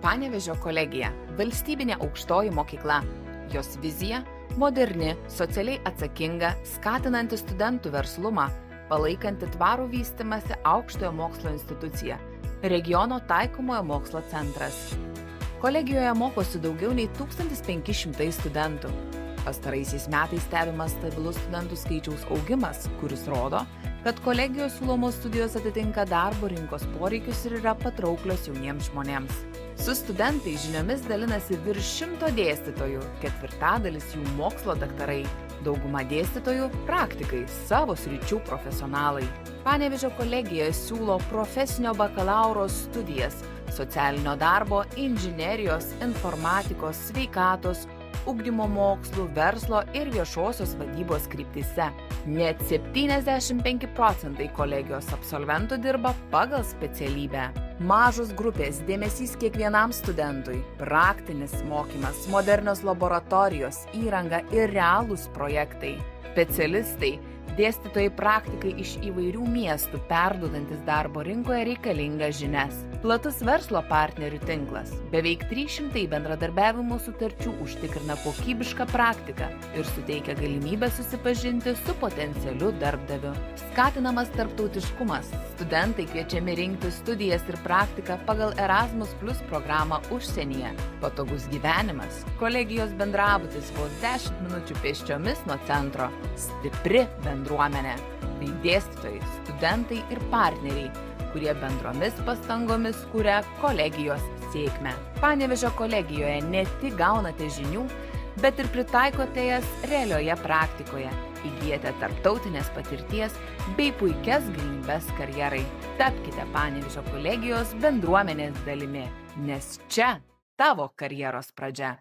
Panevėžio kolegija – valstybinė aukštoji mokykla. Jos vizija – moderni, socialiai atsakinga, skatinanti studentų verslumą, palaikanti tvarų vystymąsi aukštojo mokslo institucija, regiono taikomojo mokslo centras. Kolegijoje mokosi daugiau nei 1500 studentų. Pastaraisiais metais stebimas stabilus studentų skaičiaus augimas, kuris rodo, kad kolegijos siūlomos studijos atitinka darbo rinkos poreikius ir yra patrauklios jauniems žmonėms. Su studentais žiniomis dalinasi virš 100 dėstytojų, ketvirtadalis jų mokslo daktarai, dauguma dėstytojų praktikai, savo sričių profesionalai. Panevėžio kolegijoje siūlo profesinio bakalauro studijas socialinio darbo, inžinerijos, informatikos, sveikatos, ugdymo mokslų, verslo ir viešosios vadybos kryptyse. Net 75% kolegijos absolventų dirba pagal specialybę. Mažos grupės, dėmesys kiekvienam studentui, praktinis mokymas, modernios laboratorijos, įranga ir realūs projektai. Specialistai, dėstytojai praktikai iš įvairių miestų, perduodantis darbo rinkoje reikalingas žinias. Platus verslo partnerių tinklas. Beveik 300 bendradarbiavimo sutarčių užtikrina kokybišką praktiką ir suteikia galimybę susipažinti su potencialiu darbdaviu. Skatinamas tarptautiškumas. Studentai kviečiami rinkti studijas ir praktiką pagal Erasmus Plus programą užsienyje. Patogus gyvenimas. Kolegijos bendrabutis vos 10 minučių pėsčiomis nuo centro. Stipri bendruomenė. Tai dėstytojai, studentai ir partneriai, kurie bendromis pastangomis kuria kolegijos sėkmę. Panevėžio kolegijoje ne tik gaunate žinių, bet ir pritaikote jas realioje praktikoje. Įgyjate tarptautinės patirties bei puikias galimybes karjerai. Tapkite Panevėžio kolegijos bendruomenės dalimi, nes čia tavo karjeros pradžia.